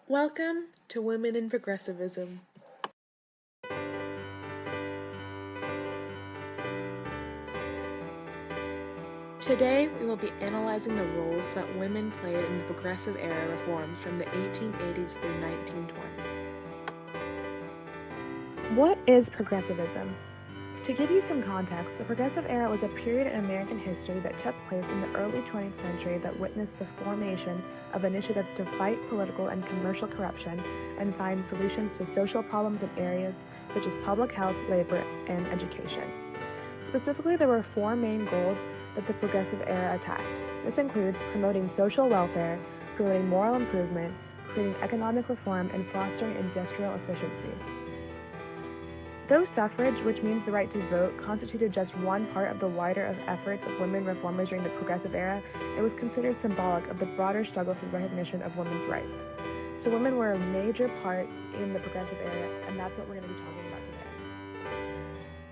Welcome to Women in Progressivism. Today, we will be analyzing the roles that women played in the Progressive Era reforms from the 1880s through 1920s. What is progressivism? To give you some context, the Progressive Era was a period in American history that took place in the early 20th century that witnessed the formation of initiatives to fight political and commercial corruption and find solutions to social problems in areas such as public health, labor, and education. Specifically, there were four main goals that the Progressive Era attacked. This includes promoting social welfare, promoting moral improvement, creating economic reform, and fostering industrial efficiency. Though suffrage, which means the right to vote, constituted just one part of the wider efforts of women reformers during the Progressive Era, it was considered symbolic of the broader struggle for recognition of women's rights. So women were a major part in the Progressive Era, and that's what we're going to be talking about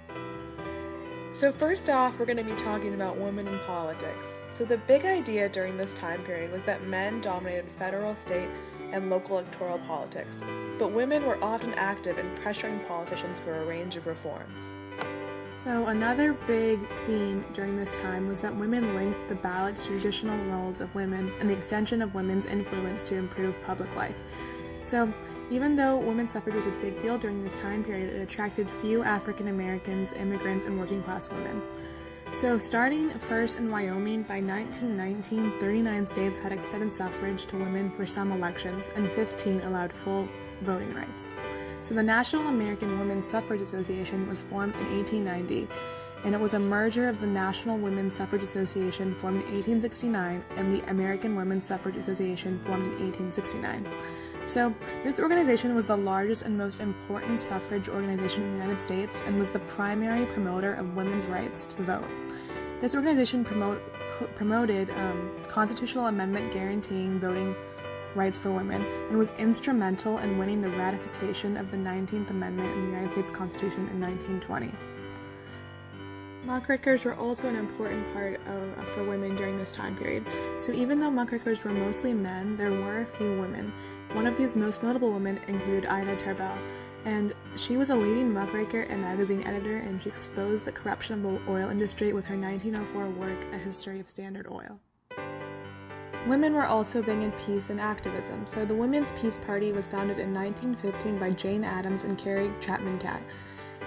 today. So first off, we're going to be talking about women in politics. So the big idea during this time period was that men dominated federal, state, and local electoral politics, but women were often active in pressuring politicians for a range of reforms. So another big theme during this time was that women linked the ballot to traditional roles of women and the extension of women's influence to improve public life. So even though women's suffrage was a big deal during this time period, it attracted few African Americans, immigrants, and working class women. So starting first in Wyoming, by 1919, 39 states had extended suffrage to women for some elections, and 15 allowed full voting rights. So the National American Women's Suffrage Association was formed in 1890, and it was a merger of the National Women's Suffrage Association formed in 1869 and the American Women's Suffrage Association formed in 1869. So this organization was the largest and most important suffrage organization in the United States and was the primary promoter of women's rights to vote. This organization promoted constitutional amendment guaranteeing voting rights for women and was instrumental in winning the ratification of the 19th Amendment in the United States Constitution in 1920. Muckrakers were also an important part for women during this time period. So even though muckrakers were mostly men, there were a few women. One of these most notable women included Ida Tarbell, and she was a leading muckraker and magazine editor, and she exposed the corruption of the oil industry with her 1904 work, A History of Standard Oil. Women were also big in peace and activism. So the Women's Peace Party was founded in 1915 by Jane Addams and Carrie Chapman Catt.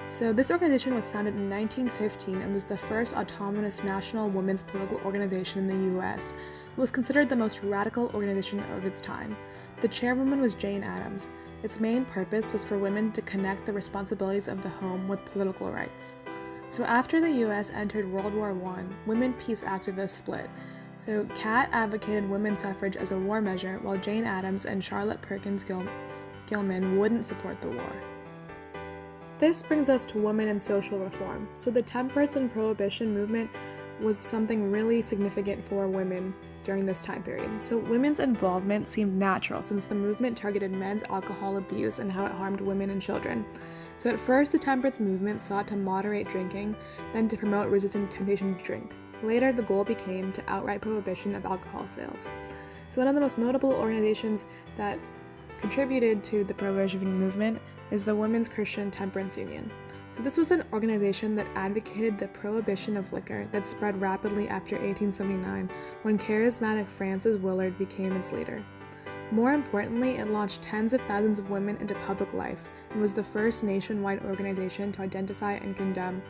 So this organization was founded in 1915 and was the first autonomous national women's political organization in the U.S. It was considered the most radical organization of its time. The chairwoman was Jane Addams. Its main purpose was for women to connect the responsibilities of the home with political rights. So after the U.S. entered World War I, women peace activists split. So Catt advocated women's suffrage as a war measure, while Jane Addams and Charlotte Perkins Gilman wouldn't support the war. This brings us to women and social reform. So the temperance and prohibition movement was something really significant for women during this time period. So women's involvement seemed natural since the movement targeted men's alcohol abuse and how it harmed women and children. So at first, the temperance movement sought to moderate drinking, then to promote resisting temptation to drink. Later, the goal became to outright prohibition of alcohol sales. So one of the most notable organizations that contributed to the prohibition movement is the Women's Christian Temperance Union. So this was an organization that advocated the prohibition of liquor that spread rapidly after 1879, when charismatic Frances Willard became its leader. More importantly, it launched tens of thousands of women into public life and was the first nationwide organization to identify and condemn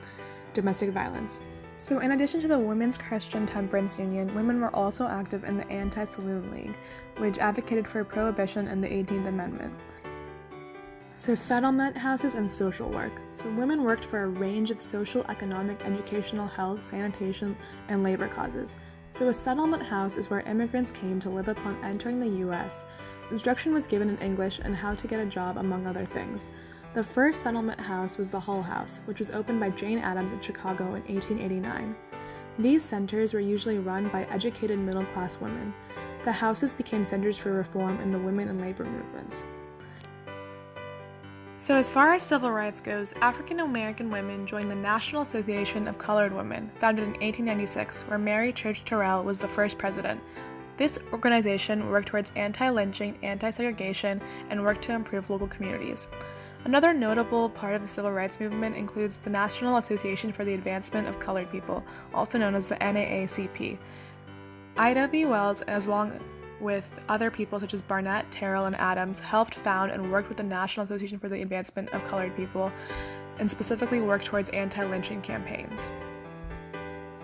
domestic violence. So in addition to the Women's Christian Temperance Union, women were also active in the Anti-Saloon League, which advocated for prohibition and the 18th Amendment. So settlement houses and social work. So women worked for a range of social, economic, educational, health, sanitation, and labor causes. So a settlement house is where immigrants came to live upon entering the U.S. Instruction was given in English and how to get a job, among other things. The first settlement house was the Hull House, which was opened by Jane Addams in Chicago in 1889. These centers were usually run by educated middle-class women. The houses became centers for reform in the women and labor movements. So as far as civil rights goes, African American women joined the National Association of Colored Women, founded in 1896, where Mary Church Terrell was the first president. This organization worked towards anti-lynching, anti-segregation, and worked to improve local communities. Another notable part of the civil rights movement includes the National Association for the Advancement of Colored People, also known as the NAACP. Ida B. Wells, as well with other people such as Barnett, Terrell, and Adams, helped found and worked with the National Association for the Advancement of Colored People, and specifically worked towards anti-lynching campaigns.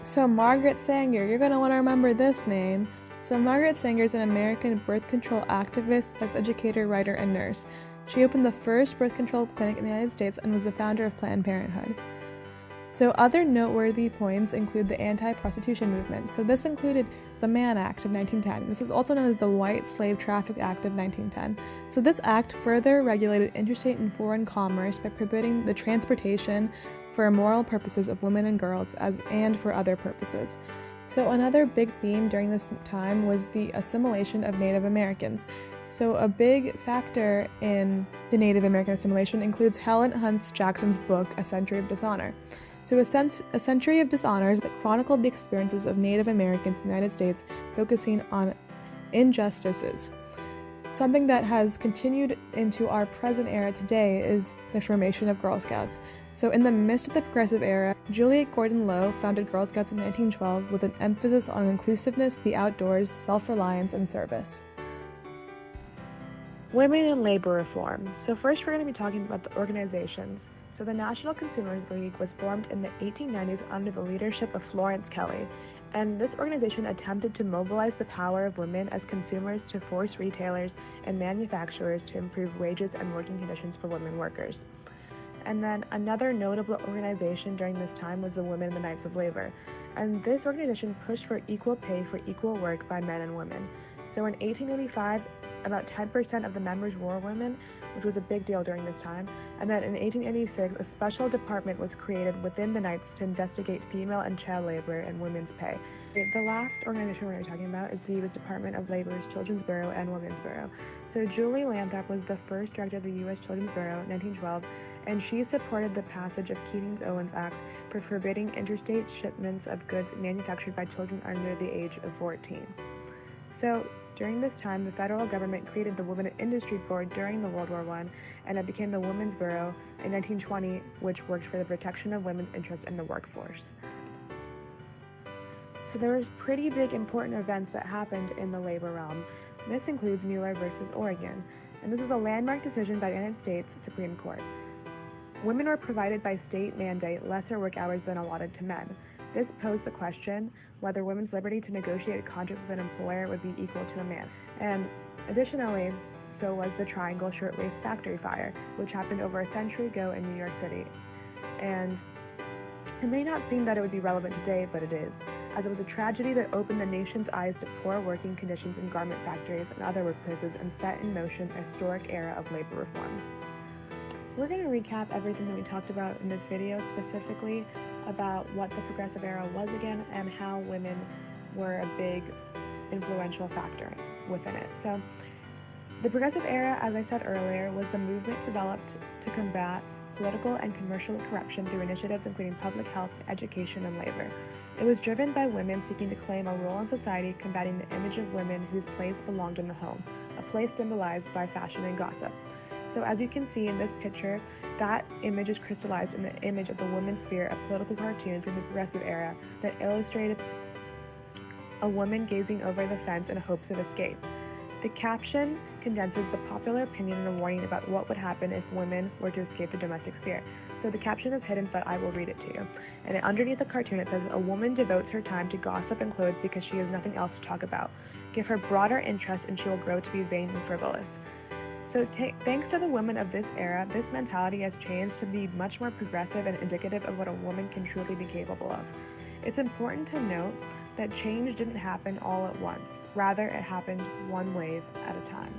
So Margaret Sanger, you're going to want to remember this name. So Margaret Sanger is an American birth control activist, sex educator, writer, and nurse. She opened the first birth control clinic in the United States and was the founder of Planned Parenthood. So other noteworthy points include the anti-prostitution movement. So this included the Mann Act of 1910. This is also known as the White Slave Traffic Act of 1910. So this act further regulated interstate and foreign commerce by prohibiting the transportation for immoral purposes of women and girls and for other purposes. So another big theme during this time was the assimilation of Native Americans. So a big factor in the Native American assimilation includes Helen Hunt Jackson's book, A Century of Dishonor. So A Century of Dishonor that chronicled the experiences of Native Americans in the United States, focusing on injustices. Something that has continued into our present era today is the formation of Girl Scouts. So in the midst of the Progressive Era, Juliette Gordon Low founded Girl Scouts in 1912 with an emphasis on inclusiveness, the outdoors, self-reliance, and service. Women in labor reform. So first we're going to be talking about the organizations. So the National Consumers League was formed in the 1890s under the leadership of Florence Kelley, and this organization attempted to mobilize the power of women as consumers to force retailers and manufacturers to improve wages and working conditions for women workers. And then another notable organization during this time was the Women in the Knights of Labor, and this organization pushed for equal pay for equal work by men and women. So in 1885, about 10% of the members were women, which was a big deal during this time. And then in 1886, a special department was created within the Knights to investigate female and child labor and women's pay. The last organization we're going to be talking about is the U.S. Department of Labor's Children's Bureau and Women's Bureau. So Julie Lathrop was the first director of the U.S. Children's Bureau in 1912, and she supported the passage of Keating-Owens Act for forbidding interstate shipments of goods manufactured by children under the age of 14. So during this time, the federal government created the Women in Industry Board during the World War I, and it became the Women's Bureau in 1920, which worked for the protection of women's interests in the workforce. So there was pretty big important events that happened in the labor realm. This includes Mueller versus Oregon, and this is a landmark decision by the United States Supreme Court. Women were provided by state mandate lesser work hours than allotted to men. This posed the question whether women's liberty to negotiate a contract with an employer would be equal to a man. And additionally, so was the Triangle Shirtwaist Factory Fire, which happened over a century ago in New York City. And it may not seem that it would be relevant today, but it is, as it was a tragedy that opened the nation's eyes to poor working conditions in garment factories and other workplaces and set in motion a historic era of labor reform. We're going to recap everything that we talked about in this video, specifically about what the Progressive Era was again and how women were a big influential factor within it. So the Progressive Era, as I said earlier, was the movement developed to combat political and commercial corruption through initiatives including public health, education, and labor. It was driven by women seeking to claim a role in society, combating the image of women whose place belonged in the home, a place symbolized by fashion and gossip. So as you can see in this picture, that image is crystallized in the image of the women's sphere of political cartoons in the Progressive Era that illustrated a woman gazing over the fence in hopes of escape. The caption condenses the popular opinion and a warning about what would happen if women were to escape the domestic sphere. So the caption is hidden, but I will read it to you. And underneath the cartoon it says, "A woman devotes her time to gossip and clothes because she has nothing else to talk about. Give her broader interests and she will grow to be vain and frivolous." So thanks to the women of this era, this mentality has changed to be much more progressive and indicative of what a woman can truly be capable of. It's important to note that change didn't happen all at once. Rather, it happened one wave at a time.